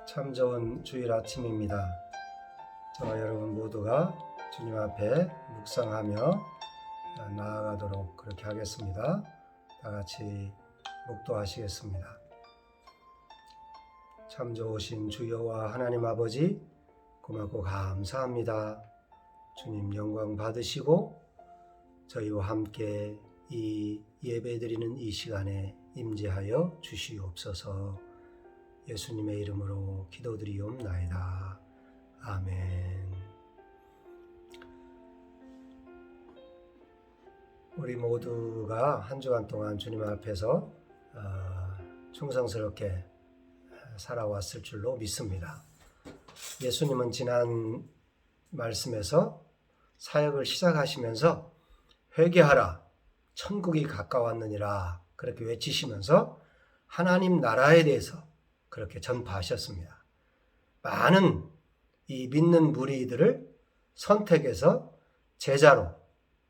참 좋은 주일 아침입니다. 저와 여러분 모두가 주님 앞에 묵상하며 나아가도록 그렇게 하겠습니다. 다 같이 묵도하시겠습니다. 참 좋으신 주여와 하나님 아버지, 고맙고 감사합니다. 주님 영광 받으시고 저희와 함께 이 예배드리는 이 시간에 임재하여 주시옵소서. 예수님의 이름으로 기도드리옵나이다. 아멘. 우리 모두가 한 주간 동안 주님 앞에서 충성스럽게 살아왔을 줄로 믿습니다. 예수님은 지난 말씀에서 사역을 시작하시면서 회개하라, 천국이 가까웠느니라 그렇게 외치시면서 하나님 나라에 대해서 그렇게 전파하셨습니다. 많은 이 믿는 무리들을 선택해서 제자로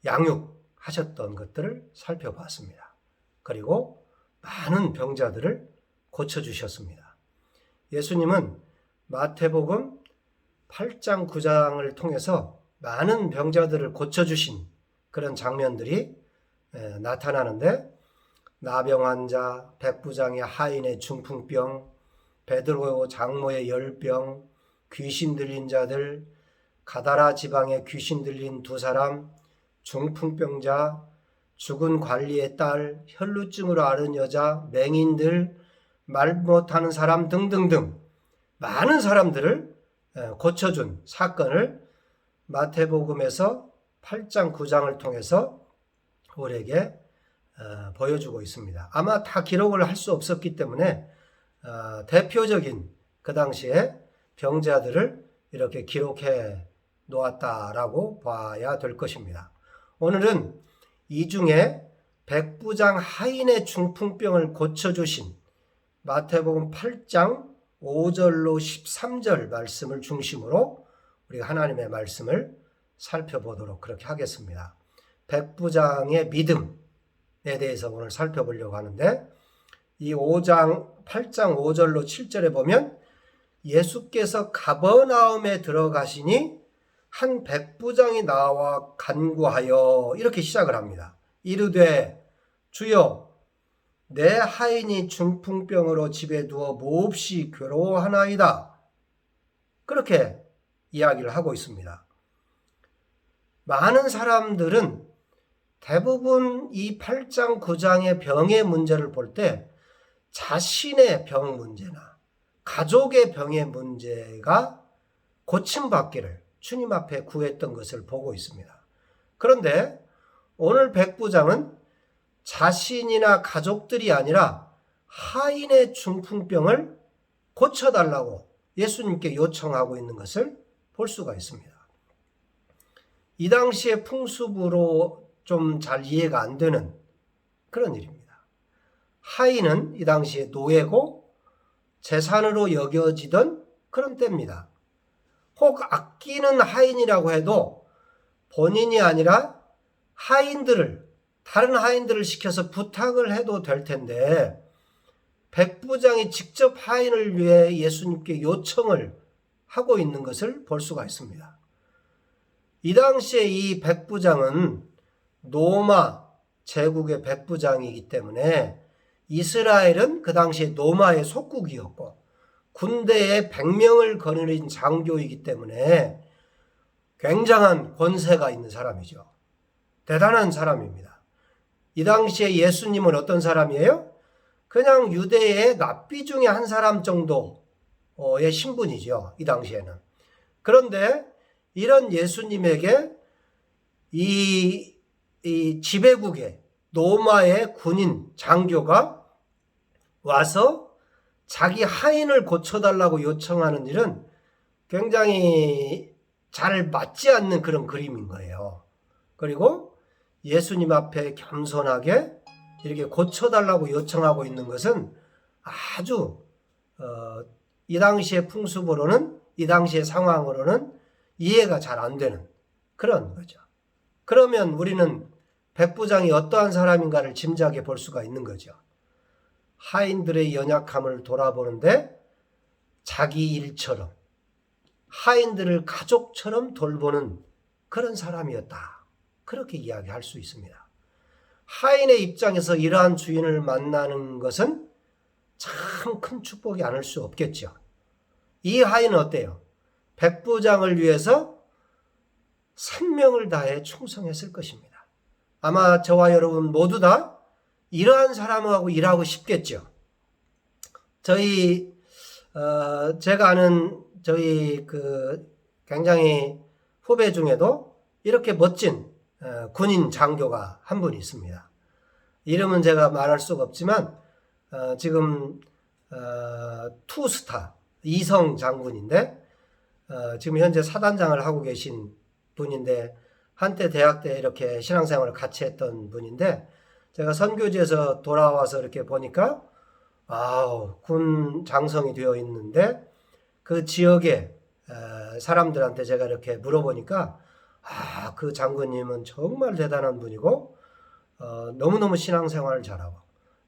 양육하셨던 것들을 살펴봤습니다. 그리고 많은 병자들을 고쳐주셨습니다. 예수님은 마태복음 8장 9장을 통해서 많은 병자들을 고쳐주신 그런 장면들이 나타나는데, 나병 환자, 백부장의 하인의 중풍병, 베드로 장모의 열병, 귀신 들린 자들, 가다라 지방에 귀신 들린 두 사람, 중풍병자, 죽은 관리의 딸, 혈루증으로 앓은 여자, 맹인들, 말 못하는 사람 등등등 많은 사람들을 고쳐준 사건을 마태복음에서 8장 9장을 통해서 우리에게 보여주고 있습니다. 아마 다 기록을 할 수 없었기 때문에 대표적인 그 당시에 병자들을 이렇게 기록해 놓았다라고 봐야 될 것입니다. 오늘은 이 중에 백부장 하인의 중풍병을 고쳐주신 마태복음 8장 5절로 13절 말씀을 중심으로 우리가 하나님의 말씀을 살펴보도록 그렇게 하겠습니다. 백부장의 믿음에 대해서 오늘 살펴보려고 하는데, 이 8장 5절로 7절에 보면 예수께서 가버나움에 들어가시니 한 백부장이 나와 간구하여 이렇게 시작을 합니다. 이르되 주여 내 하인이 중풍병으로 집에 누워 몹시 괴로워하나이다. 그렇게 이야기를 하고 있습니다. 많은 사람들은 대부분 이 8장 9장의 병의 문제를 볼 때 자신의 병 문제나 가족의 병의 문제가 고침받기를 주님 앞에 구했던 것을 보고 있습니다. 그런데 오늘 백부장은 자신이나 가족들이 아니라 하인의 중풍병을 고쳐달라고 예수님께 요청하고 있는 것을 볼 수가 있습니다. 이 당시의 풍습으로 좀 잘 이해가 안 되는 그런 일입니다. 하인은 이 당시에 노예고 재산으로 여겨지던 그런 때입니다. 혹 아끼는 하인이라고 해도 본인이 아니라 다른 하인들을 시켜서 부탁을 해도 될 텐데, 백부장이 직접 하인을 위해 예수님께 요청을 하고 있는 것을 볼 수가 있습니다. 이 당시에 이 백부장은 로마 제국의 백부장이기 때문에 이스라엘은 그 당시에 로마의 속국이었고 군대에 100명을 거느린 장교이기 때문에 굉장한 권세가 있는 사람이죠. 대단한 사람입니다. 이 당시에 예수님은 어떤 사람이에요? 그냥 유대의 납비 중에 한 사람 정도의 신분이죠. 이 당시에는. 그런데 이런 예수님에게 이 지배국의 로마의 군인 장교가 와서 자기 하인을 고쳐달라고 요청하는 일은 굉장히 잘 맞지 않는 그런 그림인 거예요. 그리고 예수님 앞에 겸손하게 이렇게 고쳐달라고 요청하고 있는 것은 아주 이 당시의 풍습으로는, 이 당시의 상황으로는 이해가 잘 안 되는 그런 거죠. 그러면 우리는 백부장이 어떠한 사람인가를 짐작해 볼 수가 있는 거죠. 하인들의 연약함을 돌아보는데 자기 일처럼 하인들을 가족처럼 돌보는 그런 사람이었다. 그렇게 이야기할 수 있습니다. 하인의 입장에서 이러한 주인을 만나는 것은 참 큰 축복이 아닐 수 없겠죠. 이 하인은 어때요? 백부장을 위해서 생명을 다해 충성했을 것입니다. 아마 저와 여러분 모두 다 이러한 사람하고 일하고 싶겠죠. 제가 아는 저희 굉장히 후배 중에도 이렇게 멋진 군인 장교가 한 분 있습니다. 이름은 제가 말할 수가 없지만 지금 투스타 이성 장군인데 지금 현재 사단장을 하고 계신 분인데 한때 대학 때 이렇게 신앙생활을 같이 했던 분인데 제가 선교지에서 돌아와서 이렇게 보니까 군 장성이 되어 있는데 그 지역의 사람들한테 제가 이렇게 물어보니까 그 장군님은 정말 대단한 분이고 너무너무 신앙생활을 잘하고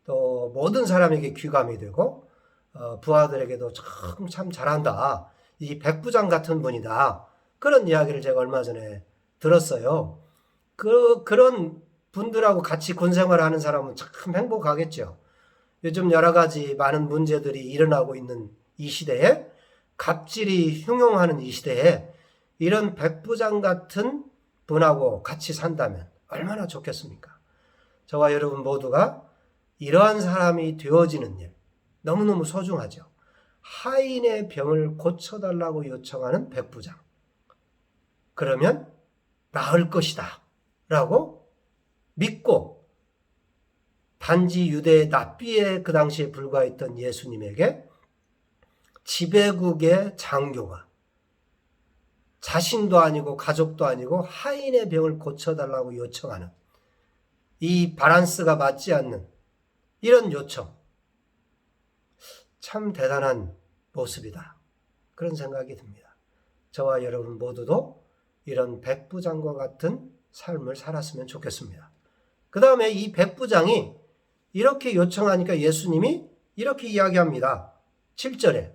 또 모든 사람에게 귀감이 되고 부하들에게도 참 잘한다. 이 백부장 같은 분이다. 그런 이야기를 제가 얼마 전에 들었어요. 그런 분들하고 같이 군생활을 하는 사람은 참 행복하겠죠. 요즘 여러 가지 많은 문제들이 일어나고 있는 이 시대에 갑질이 흉용하는 이 시대에 이런 백부장 같은 분하고 같이 산다면 얼마나 좋겠습니까? 저와 여러분 모두가 이러한 사람이 되어지는 일 너무너무 소중하죠. 하인의 병을 고쳐달라고 요청하는 백부장. 그러면 나을 것이다 라고 믿고 단지 유대의 납비에 그 당시에 불과했던 예수님에게 지배국의 장교가 자신도 아니고 가족도 아니고 하인의 병을 고쳐달라고 요청하는 이 밸런스가 맞지 않는 이런 요청. 참 대단한 모습이다. 그런 생각이 듭니다. 저와 여러분 모두도 이런 백부장과 같은 삶을 살았으면 좋겠습니다. 그 다음에 이 백부장이 이렇게 요청하니까 예수님이 이렇게 이야기합니다. 7절에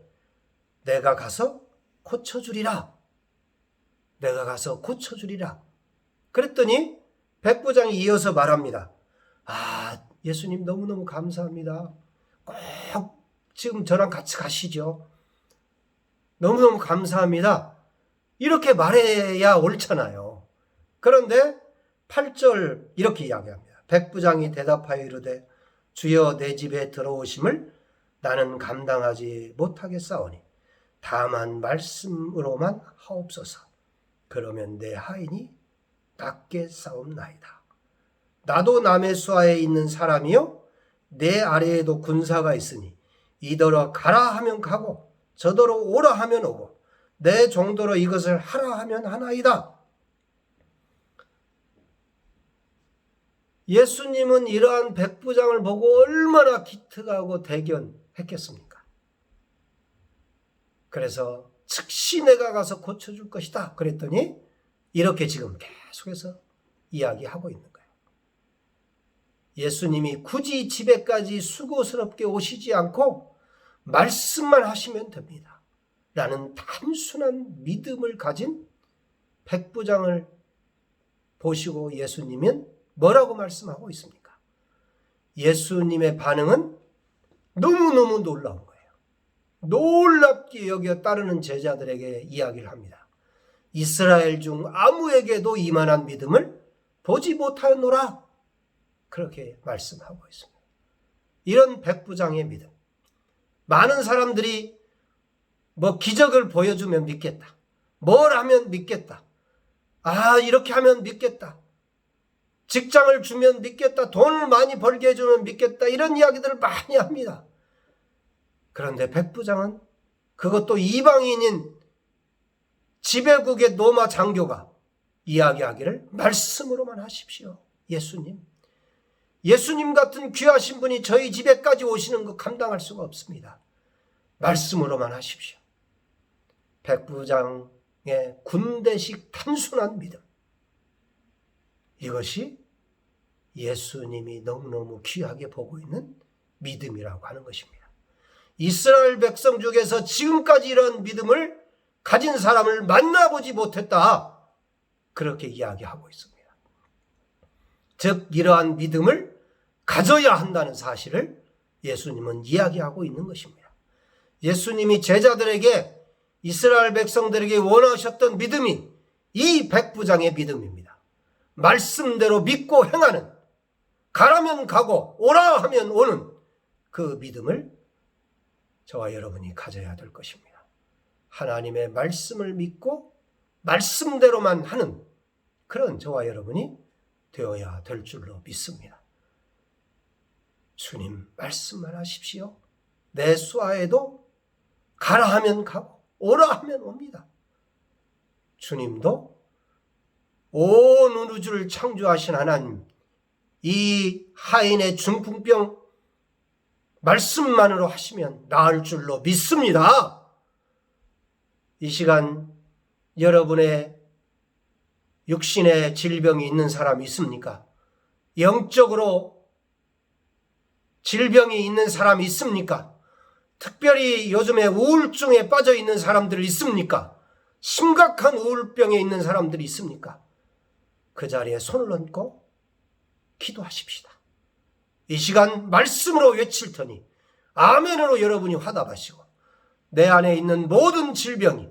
내가 가서 고쳐주리라. 내가 가서 고쳐주리라. 그랬더니 백부장이 이어서 말합니다. 예수님 너무너무 감사합니다. 꼭 지금 저랑 같이 가시죠. 너무너무 감사합니다. 이렇게 말해야 옳잖아요. 그런데 8절 이렇게 이야기합니다. 백부장이 대답하여 이르되 주여 내 집에 들어오심을 나는 감당하지 못하겠사오니 다만 말씀으로만 하옵소서. 그러면 내 하인이 낫게 싸움나이다. 나도 남의 수하에 있는 사람이요 내 아래에도 군사가 있으니 이더러 가라 하면 가고 저더러 오라 하면 오고 내 정도로 이것을 하라 하면 하나이다. 예수님은 이러한 백부장을 보고 얼마나 기특하고 대견했겠습니까? 그래서 즉시 내가 가서 고쳐줄 것이다. 그랬더니 이렇게 지금 계속해서 이야기하고 있는 거예요. 예수님이 굳이 집에까지 수고스럽게 오시지 않고 말씀만 하시면 됩니다. 라는 단순한 믿음을 가진 백부장을 보시고 예수님은 뭐라고 말씀하고 있습니까? 예수님의 반응은 너무너무 놀라운 거예요. 놀랍게 여겨 따르는 제자들에게 이야기를 합니다. 이스라엘 중 아무에게도 이만한 믿음을 보지 못하였노라. 그렇게 말씀하고 있습니다. 이런 백부장의 믿음. 많은 사람들이 기적을 보여주면 믿겠다. 뭘 하면 믿겠다. 이렇게 하면 믿겠다. 직장을 주면 믿겠다. 돈을 많이 벌게 해주면 믿겠다. 이런 이야기들을 많이 합니다. 그런데 백부장은 그것도 이방인인 지배국의 로마 장교가 이야기하기를 말씀으로만 하십시오. 예수님 같은 귀하신 분이 저희 집에까지 오시는 거 감당할 수가 없습니다. 말씀으로만 하십시오. 백부장의 군대식 단순한 믿음. 이것이 예수님이 너무너무 귀하게 보고 있는 믿음이라고 하는 것입니다. 이스라엘 백성 중에서 지금까지 이런 믿음을 가진 사람을 만나보지 못했다. 그렇게 이야기하고 있습니다. 즉 이러한 믿음을 가져야 한다는 사실을 예수님은 이야기하고 있는 것입니다. 예수님이 제자들에게, 이스라엘 백성들에게 원하셨던 믿음이 이 백부장의 믿음입니다. 말씀대로 믿고 행하는, 가라면 가고 오라 하면 오는 그 믿음을 저와 여러분이 가져야 될 것입니다. 하나님의 말씀을 믿고 말씀대로만 하는 그런 저와 여러분이 되어야 될 줄로 믿습니다. 주님 말씀만 하십시오. 내 수하에도 가라 하면 가고 오라 하면 옵니다. 주님도 온 우주를 창조하신 하나님, 이 하인의 중풍병 말씀만으로 하시면 나을 줄로 믿습니다. 이 시간 여러분의 육신의 질병이 있는 사람이 있습니까? 영적으로 질병이 있는 사람이 있습니까? 특별히 요즘에 우울증에 빠져 있는 사람들 있습니까? 심각한 우울병에 있는 사람들이 있습니까? 그 자리에 손을 얹고 기도하십시다. 이 시간 말씀으로 외칠 테니 아멘으로 여러분이 화답하시고 내 안에 있는 모든 질병이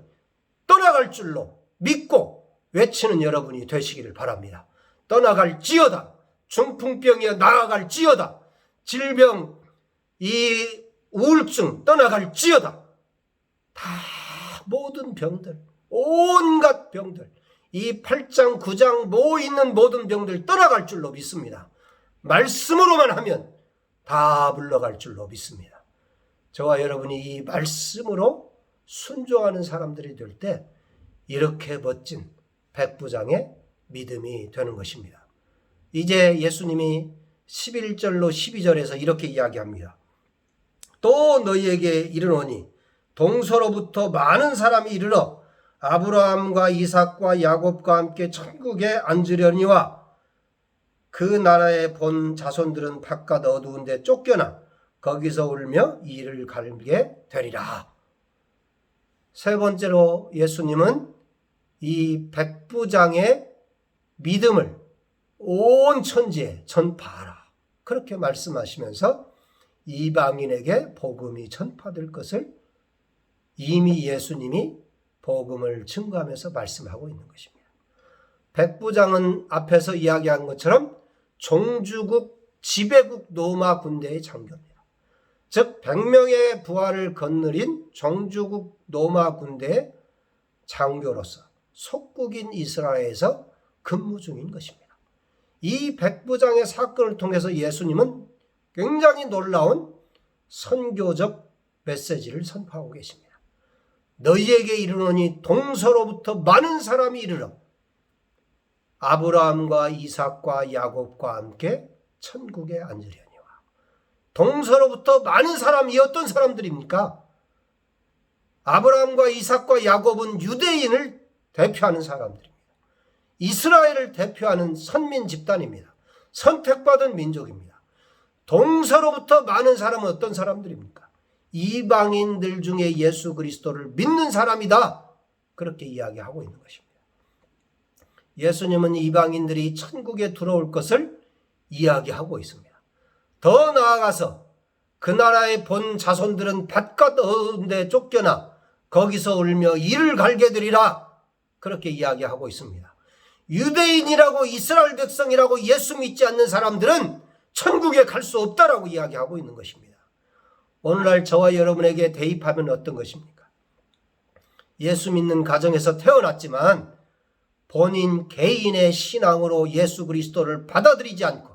떠나갈 줄로 믿고 외치는 여러분이 되시기를 바랍니다. 떠나갈지어다. 중풍병이 나아갈지어다. 질병, 이 우울증 떠나갈지어다. 다 모든 병들, 온갖 병들, 이 8장 9장 모이는 모든 병들 떠나갈 줄로 믿습니다. 말씀으로만 하면 다 물러갈 줄로 믿습니다. 저와 여러분이 이 말씀으로 순종하는 사람들이 될 때 이렇게 멋진 백부장의 믿음이 되는 것입니다. 이제 예수님이 11절로 12절에서 이렇게 이야기합니다. 또 너희에게 이르노니 동서로부터 많은 사람이 이르러 아브라함과 이삭과 야곱과 함께 천국에 앉으려니와 그 나라에 본 자손들은 바깥 어두운 데 쫓겨나 거기서 울며 이를 갈게 되리라. 세 번째로 예수님은 이 백부장의 믿음을 온 천지에 전파하라. 그렇게 말씀하시면서 이방인에게 복음이 전파될 것을 이미 예수님이 복음을 증거하면서 말씀하고 있는 것입니다. 백부장은 앞에서 이야기한 것처럼 종주국, 지배국 로마 군대의 장교입니다. 즉 100명의 부하를 거느린 종주국 로마 군대의 장교로서 속국인 이스라엘에서 근무 중인 것입니다. 이 백부장의 사건을 통해서 예수님은 굉장히 놀라운 선교적 메시지를 선포하고 계십니다. 너희에게 이르노니 동서로부터 많은 사람이 이르러 아브라함과 이삭과 야곱과 함께 천국에 앉으려니와. 동서로부터 많은 사람이 어떤 사람들입니까? 아브라함과 이삭과 야곱은 유대인을 대표하는 사람들입니다. 이스라엘을 대표하는 선민 집단입니다. 선택받은 민족입니다. 동서로부터 많은 사람은 어떤 사람들입니까? 이방인들 중에 예수 그리스도를 믿는 사람이다. 그렇게 이야기하고 있는 것입니다. 예수님은 이방인들이 천국에 들어올 것을 이야기하고 있습니다. 더 나아가서 그 나라에 본 자손들은 바깥 어두운 데 쫓겨나 거기서 울며 이를 갈게 되리라. 그렇게 이야기하고 있습니다. 유대인이라고 이스라엘 백성이라고 예수 믿지 않는 사람들은 천국에 갈 수 없다라고 이야기하고 있는 것입니다. 오늘날 저와 여러분에게 대입하면 어떤 것입니까? 예수 믿는 가정에서 태어났지만 본인 개인의 신앙으로 예수 그리스도를 받아들이지 않고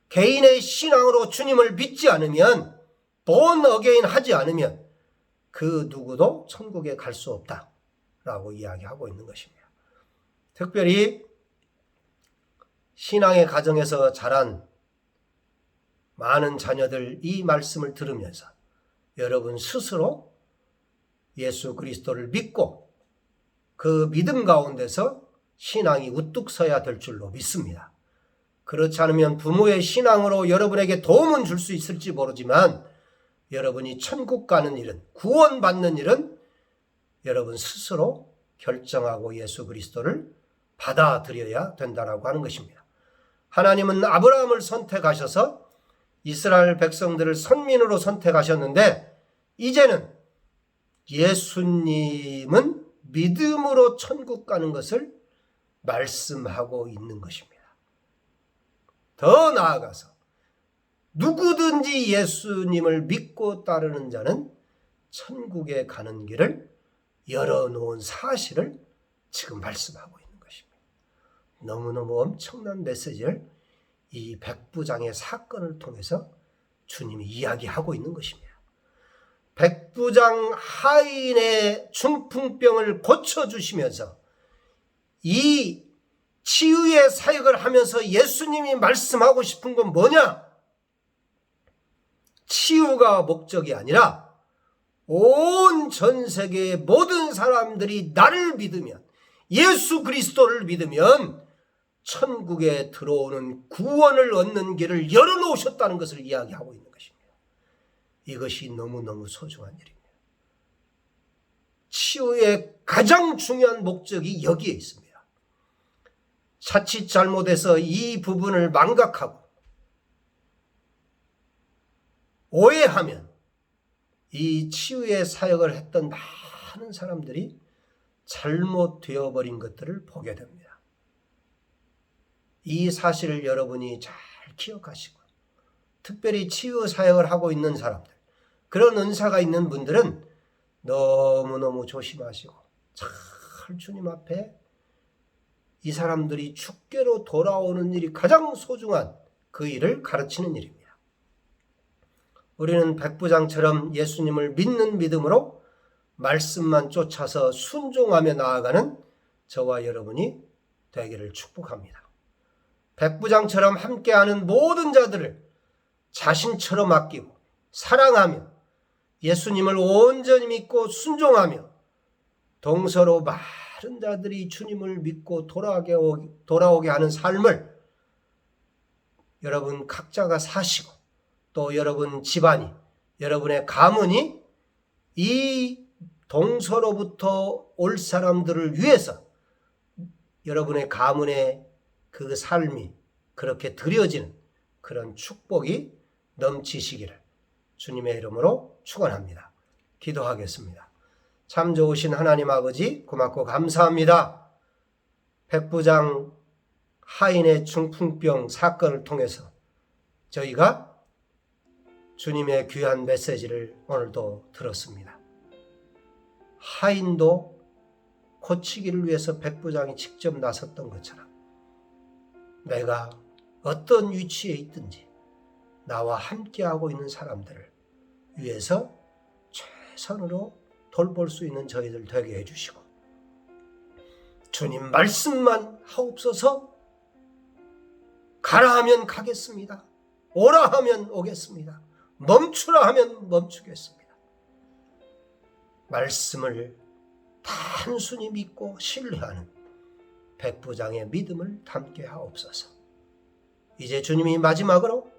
개인의 신앙으로 주님을 믿지 않으면, 본 어게인 하지 않으면 그 누구도 천국에 갈 수 없다라고 이야기하고 있는 것입니다. 특별히 신앙의 가정에서 자란 많은 자녀들 이 말씀을 들으면서 여러분 스스로 예수 그리스도를 믿고 그 믿음 가운데서 신앙이 우뚝 서야 될 줄로 믿습니다. 그렇지 않으면 부모의 신앙으로 여러분에게 도움은 줄 수 있을지 모르지만 여러분이 천국 가는 일은, 구원받는 일은 여러분 스스로 결정하고 예수 그리스도를 받아들여야 된다라고 하는 것입니다. 하나님은 아브라함을 선택하셔서 이스라엘 백성들을 선민으로 선택하셨는데, 이제는 예수님은 믿음으로 천국 가는 것을 말씀하고 있는 것입니다. 더 나아가서 누구든지 예수님을 믿고 따르는 자는 천국에 가는 길을 열어놓은 사실을 지금 말씀하고 있는 것입니다. 너무너무 엄청난 메시지를 이 백부장의 사건을 통해서 주님이 이야기하고 있는 것입니다. 백부장 하인의 중풍병을 고쳐주시면서 이 치유의 사역을 하면서 예수님이 말씀하고 싶은 건 뭐냐? 치유가 목적이 아니라 온 전 세계의 모든 사람들이 나를 믿으면, 예수 그리스도를 믿으면 천국에 들어오는 구원을 얻는 길을 열어놓으셨다는 것을 이야기하고 있는 것입니다. 이것이 너무너무 소중한 일입니다. 치유의 가장 중요한 목적이 여기에 있습니다. 자칫 잘못해서 이 부분을 망각하고 오해하면 이 치유의 사역을 했던 많은 사람들이 잘못되어 버린 것들을 보게 됩니다. 이 사실을 여러분이 잘 기억하시고, 특별히 치유 사역을 하고 있는 사람들, 그런 은사가 있는 분들은 너무너무 조심하시고 잘 주님 앞에 이 사람들이 주께로 돌아오는 일이 가장 소중한 그 일을 가르치는 일입니다. 우리는 백부장처럼 예수님을 믿는 믿음으로 말씀만 쫓아서 순종하며 나아가는 저와 여러분이 되기를 축복합니다. 백부장처럼 함께하는 모든 자들을 자신처럼 아끼고 사랑하며 예수님을 온전히 믿고 순종하며 동서로 많은 자들이 주님을 믿고 돌아오게 하는 삶을 여러분 각자가 사시고, 또 여러분 집안이, 여러분의 가문이 이 동서로부터 올 사람들을 위해서 여러분의 가문의 그 삶이 그렇게 드려지는 그런 축복이 넘치시기를 주님의 이름으로 축원합니다. 기도하겠습니다. 참 좋으신 하나님 아버지, 고맙고 감사합니다. 백부장 하인의 중풍병 사건을 통해서 저희가 주님의 귀한 메시지를 오늘도 들었습니다. 하인도 고치기를 위해서 백부장이 직접 나섰던 것처럼 내가 어떤 위치에 있든지 나와 함께하고 있는 사람들을 위해서 최선으로 돌볼 수 있는 저희들 되게 해주시고, 주님 말씀만 하옵소서. 가라 하면 가겠습니다. 오라 하면 오겠습니다. 멈추라 하면 멈추겠습니다. 말씀을 단순히 믿고 신뢰하는 백부장의 믿음을 담게 하옵소서. 이제 주님이 마지막으로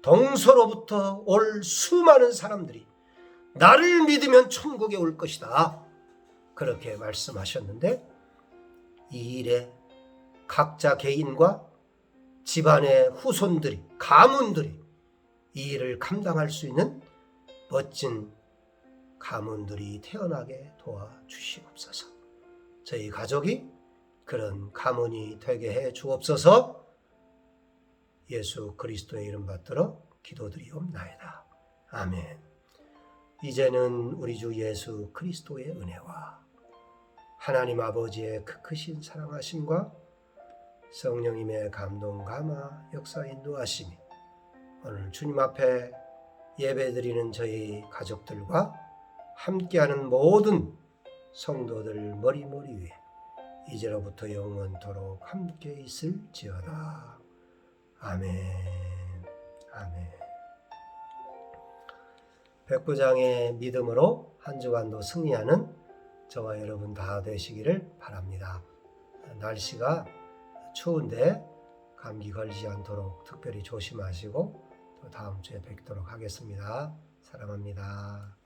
동서로부터 올 수많은 사람들이 나를 믿으면 천국에 올 것이다, 그렇게 말씀하셨는데, 이 일에 각자 개인과 집안의 후손들이, 가문들이 이 일을 감당할 수 있는 멋진 가문들이 태어나게 도와주시옵소서. 저희 가족이 그런 가문이 되게 해 주옵소서. 예수 그리스도의 이름 받들어 기도드리옵나이다. 아멘. 이제는 우리 주 예수 그리스도의 은혜와 하나님 아버지의 크크신 사랑하심과 성령님의 감동 감화 역사 인도하심이 오늘 주님 앞에 예배드리는 저희 가족들과 함께하는 모든 성도들 머리머리 위에 이제로부터 영원토록 함께 있을지어다. 아멘. 아멘. 백부장의 믿음으로 한 주간도 승리하는 저와 여러분 다 되시기를 바랍니다. 날씨가 추운데 감기 걸리지 않도록 특별히 조심하시고 또 다음 주에 뵙도록 하겠습니다. 사랑합니다.